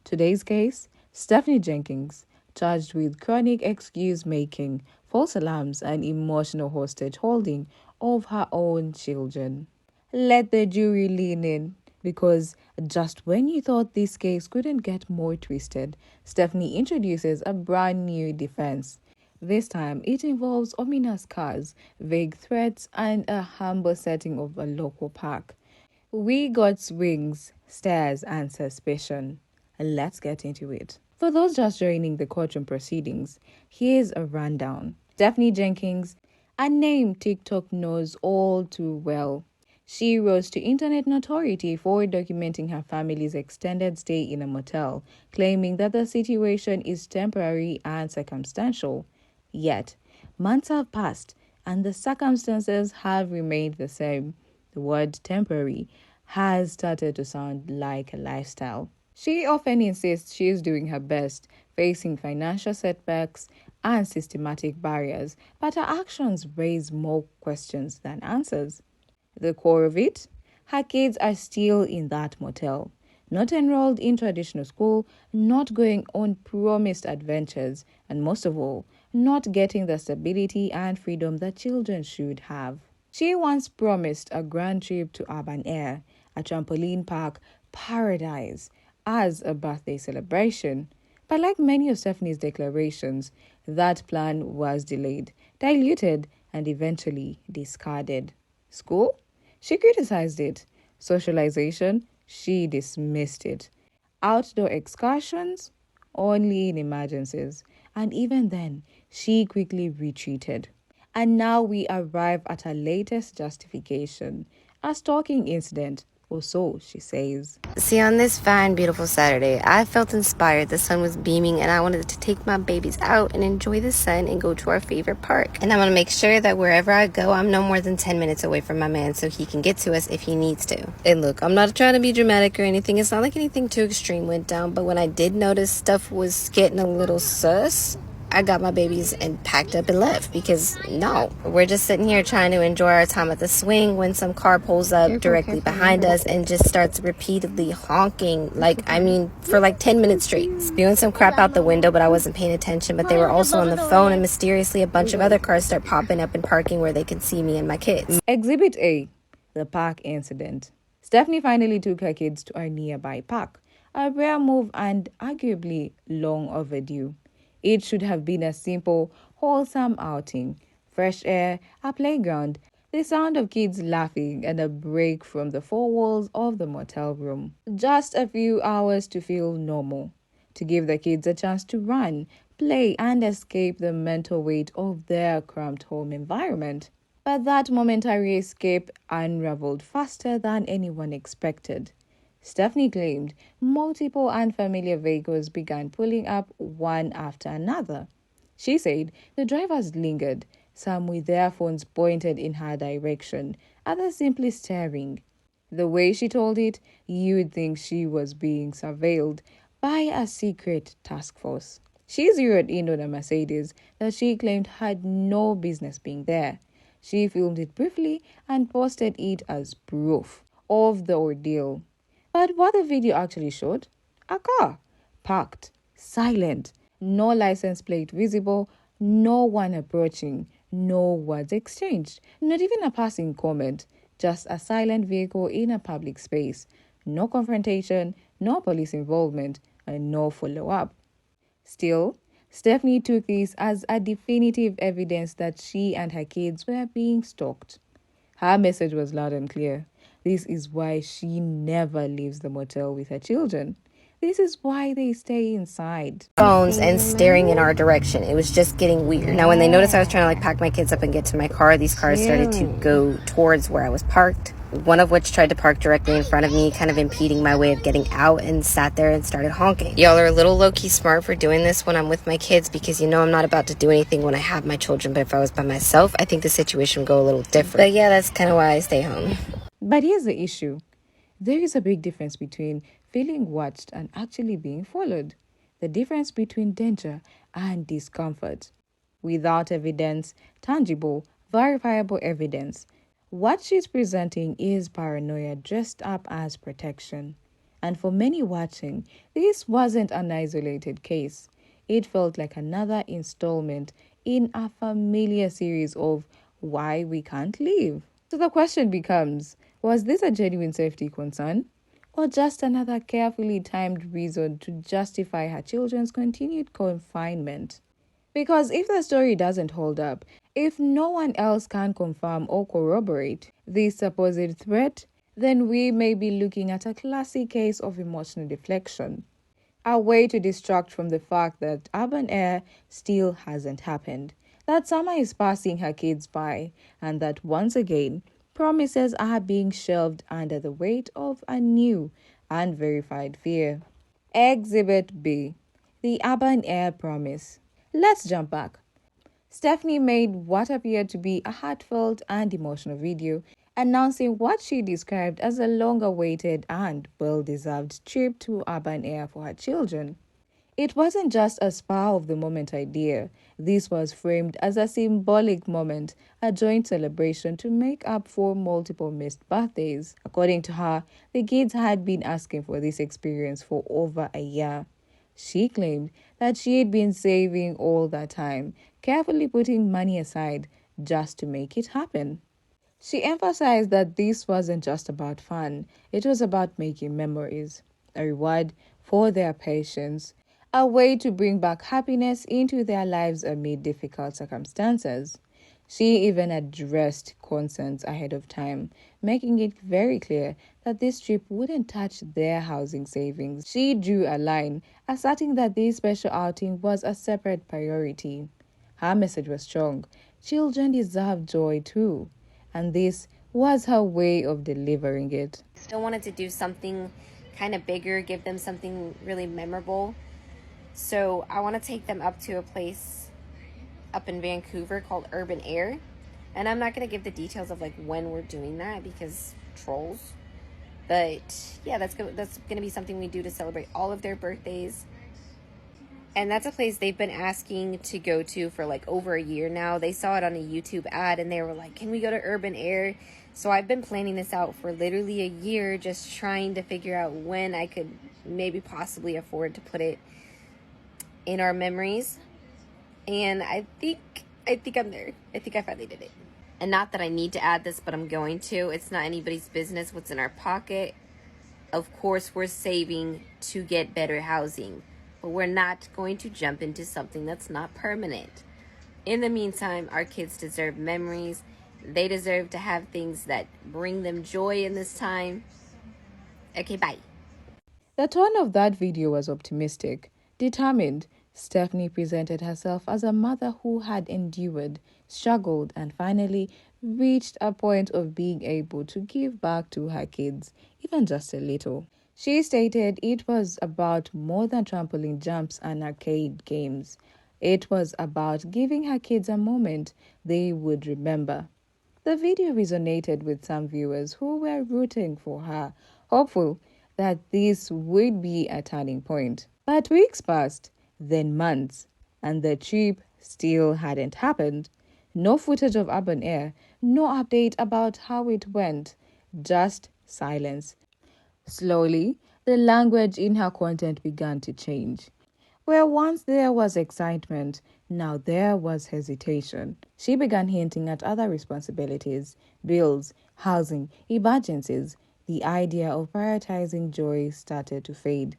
Today's case, Stephanie Jenkins, charged with chronic excuse-making, false alarms, and emotional hostage holding of her own children. Let the jury lean in, because just when you thought this case couldn't get more twisted, Stephanie introduces a brand new defense. This time, it involves ominous cars, vague threats, and a humble setting of a local park. We got swings, stares, and suspicion. Let's get into it. For those just joining the courtroom proceedings, here's a rundown. Stephanie Jenkins, a name TikTok knows all too well. She rose to internet notoriety for documenting her family's extended stay in a motel, claiming that the situation is temporary and circumstantial. Yet, months have passed and the circumstances have remained the same. The word temporary has started to sound like a lifestyle. She often insists she is doing her best, facing financial setbacks and systematic barriers, but her actions raise more questions than answers. The core of it? Her kids are still in that motel, not enrolled in traditional school, not going on promised adventures, and most of all, not getting the stability and freedom that children should have. She once promised a grand trip to urban air, a trampoline park paradise, as a birthday celebration. But like many of Stephanie's declarations, that plan was delayed, diluted, and eventually discarded. School? She criticized it. Socialization? She dismissed it. Outdoor excursions? Only in emergencies. And even then, she quickly retreated. And now we arrive at her latest justification, a stalking incident, or so she says. See, on this fine, beautiful Saturday, I felt inspired. The sun was beaming, and I wanted to take my babies out and enjoy the sun and go to our favorite park. And I want to make sure that wherever I go, I'm no more than 10 minutes away from my man so he can get to us if he needs to. And look, I'm not trying to be dramatic or anything. It's not like anything too extreme went down, but when I did notice stuff was getting a little sus, I got my babies and packed up and left because no, we're just sitting here trying to enjoy our time at the swing when some car pulls up directly behind us and just starts repeatedly honking, for like 10 minutes straight, spewing some crap out the window, but I wasn't paying attention. But they were also on the phone, and mysteriously a bunch of other cars start popping up and parking where they can see me and my kids. Exhibit A, the park incident. Stephanie finally took her kids to a nearby park, a rare move and arguably long overdue. It should have been a simple, wholesome outing. Fresh air, a playground, the sound of kids laughing, and a break from the four walls of the motel room. Just a few hours to feel normal, to give the kids a chance to run, play, and escape the mental weight of their cramped home environment. But that momentary escape unraveled faster than anyone expected. Stephanie claimed multiple unfamiliar vehicles began pulling up one after another. She said the drivers lingered, some with their phones pointed in her direction, others simply staring. The way she told it, you'd think she was being surveilled by a secret task force. She zeroed in on a Mercedes that she claimed had no business being there. She filmed it briefly and posted it as proof of the ordeal. But what the video actually showed? A car, parked, silent, no license plate visible, no one approaching, no words exchanged, not even a passing comment, just a silent vehicle in a public space. No confrontation, no police involvement, and no follow-up. Still, Stephanie took this as a definitive evidence that she and her kids were being stalked. Her message was loud and clear. This is why she never leaves the motel with her children. This is why they stay inside. Phones and staring in our direction. It was just getting weird. Now, when they noticed I was trying to pack my kids up and get to my car, these cars started to go towards where I was parked. One of which tried to park directly in front of me, kind of impeding my way of getting out, and sat there and started honking. Y'all are a little low-key smart for doing this when I'm with my kids, because you know I'm not about to do anything when I have my children, but if I was by myself, I think the situation would go a little different. But yeah, that's kind of why I stay home. But here's the issue. There is a big difference between feeling watched and actually being followed. The difference between danger and discomfort. Without evidence, tangible, verifiable evidence, what she's presenting is paranoia dressed up as protection. And for many watching, this wasn't an isolated case. It felt like another installment in a familiar series of why we can't leave. So the question becomes, was this a genuine safety concern? Or just another carefully timed reason to justify her children's continued confinement? Because if the story doesn't hold up, if no one else can confirm or corroborate this supposed threat, then we may be looking at a classic case of emotional deflection, a way to distract from the fact that urban air still hasn't happened, that summer is passing her kids by, and that once again, promises are being shelved under the weight of a new, unverified fear. Exhibit B, the urban air promise. Let's jump back. Stephanie made what appeared to be a heartfelt and emotional video announcing what she described as a long awaited and well deserved trip to urban air for her children. It wasn't just a spur of the moment idea. This was framed as a symbolic moment, a joint celebration to make up for multiple missed birthdays. According to her, the kids had been asking for this experience for over a year. She claimed that she had been saving all that time, carefully putting money aside just to make it happen. She emphasized that this wasn't just about fun, it was about making memories, a reward for their patience, a way to bring back happiness into their lives amid difficult circumstances. She even addressed concerns ahead of time, making it very clear that this trip wouldn't touch their housing savings. She drew a line, asserting that this special outing was a separate priority. Her message was strong. Children deserve joy too. And this was her way of delivering it. Still wanted to do something kind of bigger, give them something really memorable. So I want to take them up to a place up in Vancouver called Urban Air. And I'm not going to give the details of like when we're doing that because trolls. But yeah, that's going to be something we do to celebrate all of their birthdays. And that's a place they've been asking to go to for like over a year now. They saw it on a YouTube ad and they were like, can we go to Urban Air? So I've been planning this out for literally a year, just trying to figure out when I could maybe possibly afford to put it in our memories. And I think I'm there. I think I finally did it. And not that I need to add this, but I'm going to. It's not anybody's business what's in our pocket. Of course, we're saving to get better housing, but we're not going to jump into something that's not permanent. In the meantime, our kids deserve memories. They deserve to have things that bring them joy in this time. Okay, bye. The tone of that video was optimistic, determined. Stephanie presented herself as a mother who had endured, struggled, and finally reached a point of being able to give back to her kids, even just a little. She stated it was about more than trampoline jumps and arcade games. It was about giving her kids a moment they would remember. The video resonated with some viewers who were rooting for her, hopeful that this would be a turning point. But weeks passed, then months, and the trip still hadn't happened. No footage of urban air, no update about how it went, just silence. Slowly, the language in her content began to change. Where once there was excitement, now there was hesitation. She began hinting at other responsibilities, bills, housing, emergencies. The idea of prioritizing joy started to fade.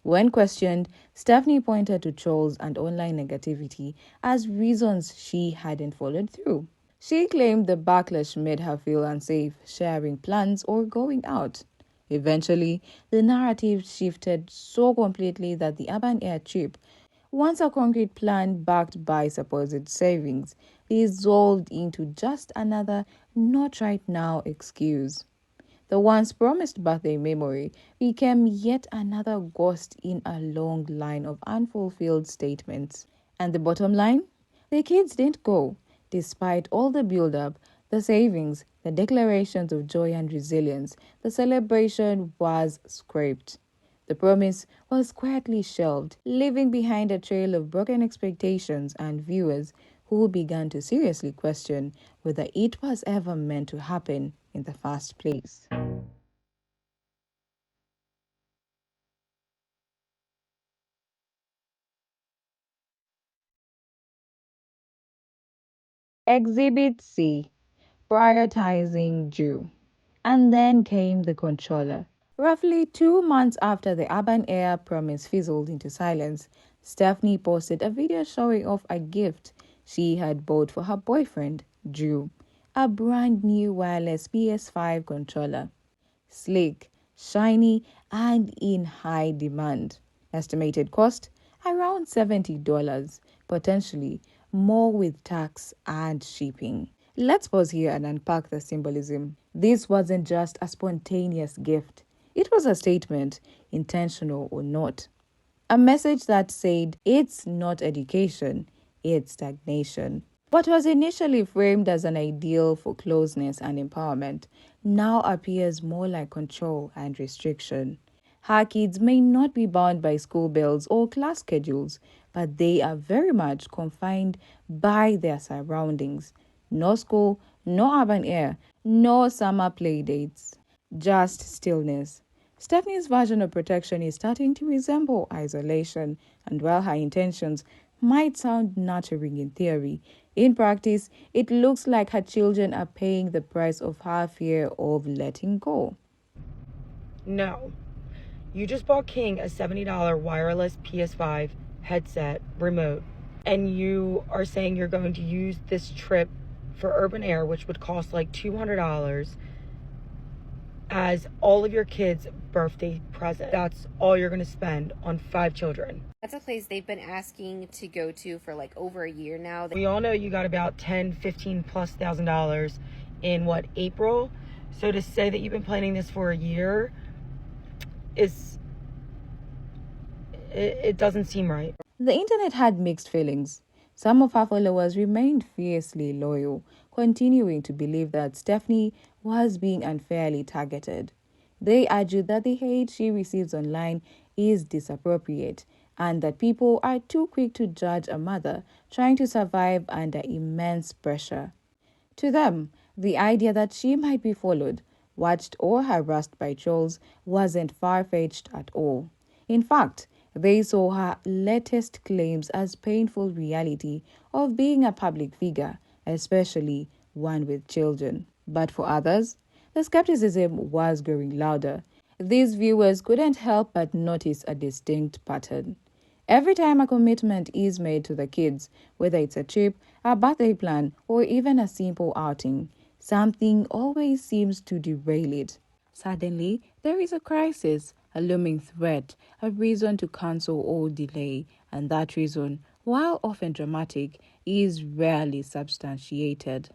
When questioned, Stephanie pointed to trolls and online negativity as reasons she hadn't followed through. She claimed the backlash made her feel unsafe sharing plans or going out. Eventually, the narrative shifted so completely that the urban air trip, once a concrete plan backed by supposed savings, dissolved into just another not right now excuse. The once promised birthday memory became yet another ghost in a long line of unfulfilled statements. And the bottom line? The kids didn't go. Despite all the build-up, the savings, the declarations of joy and resilience, the celebration was scrapped. The promise was quietly shelved, leaving behind a trail of broken expectations and viewers who began to seriously question whether it was ever meant to happen in the first place. Exhibit C, prioritizing Jew. And then came the controller. Roughly 2 months after the urban air promise fizzled into silence, Stephanie posted a video showing off a gift she had bought for her boyfriend, Drew, a brand new wireless PS5 controller. Sleek, shiny, and in high demand. Estimated cost around $70, potentially more with tax and shipping. Let's pause here and unpack the symbolism. This wasn't just a spontaneous gift, it was a statement, intentional or not. A message that said it's not education, it's stagnation. What was initially framed as an ideal for closeness and empowerment now appears more like control and restriction. Her kids may not be bound by school bells or class schedules, but they are very much confined by their surroundings. No school, no urban air, no summer play dates, just stillness. Stephanie's version of protection is starting to resemble isolation, and while her intentions might sound nurturing in theory, in practice, it looks like her children are paying the price of her fear of letting go. No. You just bought King a $70 wireless PS5 headset remote, and you are saying you're going to use this trip for urban air, which would cost like $200, as all of your kids' birthday present. That's all you're going to spend on 5 children. That's a place they've been asking to go to for like over a year now. We all know you got about 10, 15 plus $1,000 in April. So to say that you've been planning this for a year it doesn't seem right. The internet had mixed feelings. Some of her followers remained fiercely loyal, continuing to believe that Stephanie was being unfairly targeted. They argued that the hate she receives online is disappropriate and that people are too quick to judge a mother trying to survive under immense pressure. To them, the idea that she might be followed, watched, or harassed by trolls wasn't far-fetched at all. In fact, they saw her latest claims as painful reality of being a public figure, especially one with children. But for others, the skepticism was growing louder. These viewers couldn't help but notice a distinct pattern. Every time a commitment is made to the kids, whether it's a trip, a birthday plan, or even a simple outing, something always seems to derail it. Suddenly, there is a crisis, a looming threat, a reason to cancel or delay, and that reason, while often dramatic, is rarely substantiated.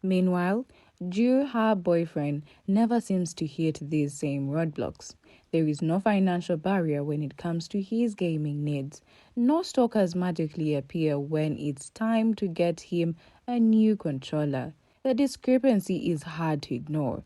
Meanwhile, Drew, her boyfriend, never seems to hit these same roadblocks. There is no financial barrier when it comes to his gaming needs. No stalkers magically appear when it's time to get him a new controller. The discrepancy is hard to ignore.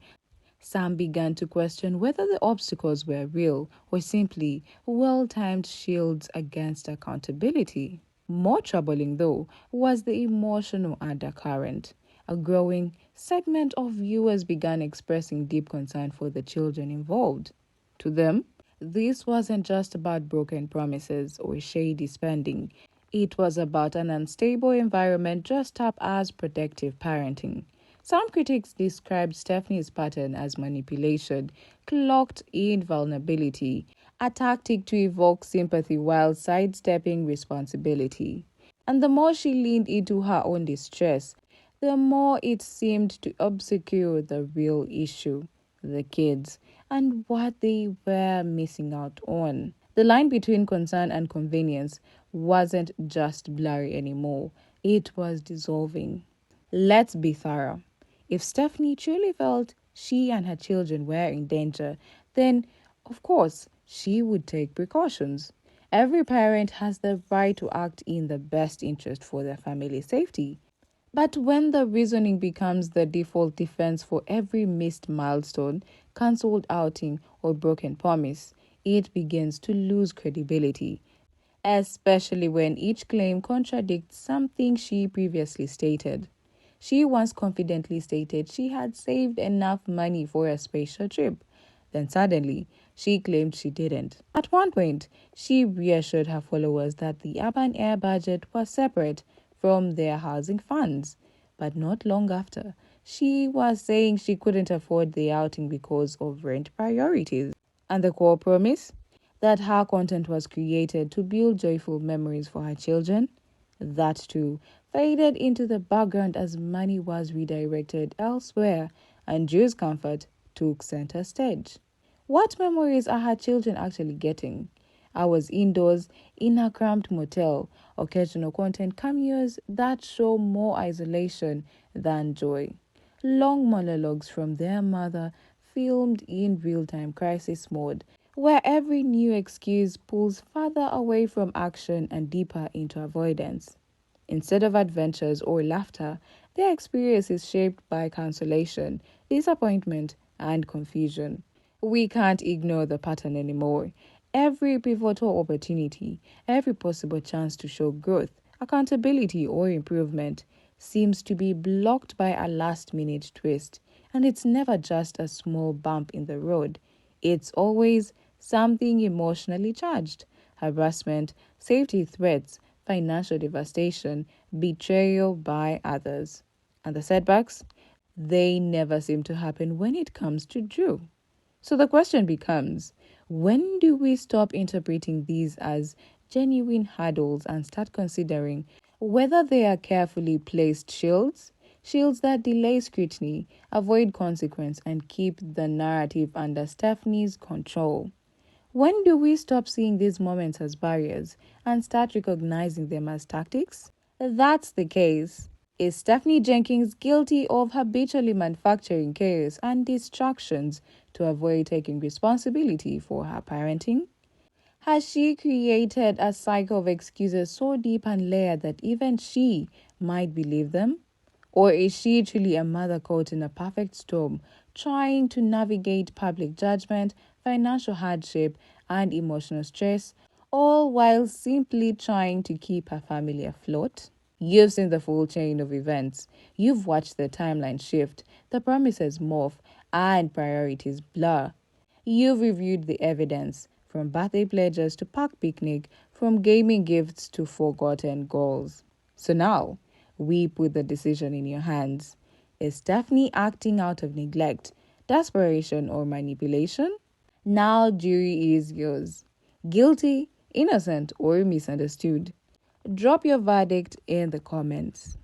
Some began to question whether the obstacles were real or simply well-timed shields against accountability. More troubling, though, was the emotional undercurrent. A growing segment of viewers began expressing deep concern for the children involved. To them, this wasn't just about broken promises or shady spending. It was about an unstable environment dressed up as protective parenting. Some critics described Stephanie's pattern as manipulation, cloaked in vulnerability, a tactic to evoke sympathy while sidestepping responsibility. And the more she leaned into her own distress, the more it seemed to obscure the real issue, the kids, and what they were missing out on. The line between concern and convenience wasn't just blurry anymore, it was dissolving. Let's be thorough. If Stephanie truly felt she and her children were in danger, then, of course, she would take precautions. Every parent has the right to act in the best interest for their family's safety. But when the reasoning becomes the default defense for every missed milestone, cancelled outing, or broken promise, it begins to lose credibility, especially when each claim contradicts something she previously stated. She once confidently stated she had saved enough money for a special trip. Then suddenly, she claimed she didn't. At one point, she reassured her followers that the urban air budget was separate from their housing funds. But not long after, she was saying she couldn't afford the outing because of rent priorities. And the core promise? That her content was created to build joyful memories for her children. That too faded into the background as money was redirected elsewhere and Drew's comfort took center stage. What memories are her children actually getting? Hours indoors, in a cramped motel, occasional content cameos that show more isolation than joy. Long monologues from their mother filmed in real time crisis mode, where every new excuse pulls further away from action and deeper into avoidance. Instead of adventures or laughter, their experience is shaped by cancellation, disappointment, and confusion. We can't ignore the pattern anymore. Every pivotal opportunity, every possible chance to show growth, accountability, or improvement seems to be blocked by a last minute twist. And it's never just a small bump in the road, it's always something emotionally charged: harassment, safety threats, financial devastation, betrayal by others. And the setbacks? They never seem to happen when it comes to Drew. So the question becomes, when do we stop interpreting these as genuine hurdles and start considering whether they are carefully placed shields? Shields that delay scrutiny, avoid consequence, and keep the narrative under Stephanie's control. When do we stop seeing these moments as barriers and start recognizing them as tactics? If that's the case, is Stephanie Jenkins guilty of habitually manufacturing chaos and distractions to avoid taking responsibility for her parenting? Has she created a cycle of excuses so deep and layered that even she might believe them? Or is she truly a mother caught in a perfect storm, trying to navigate public judgment, financial hardship, and emotional stress, all while simply trying to keep her family afloat? You've seen the full chain of events. You've watched the timeline shift, the promises morph, and priorities blur. You've reviewed the evidence, from birthday pledges to park picnic, from gaming gifts to forgotten goals. So now, we put the decision in your hands. Is Stephanie acting out of neglect, desperation, or manipulation? Now, jury is yours. Guilty, innocent, or misunderstood? Drop your verdict in the comments.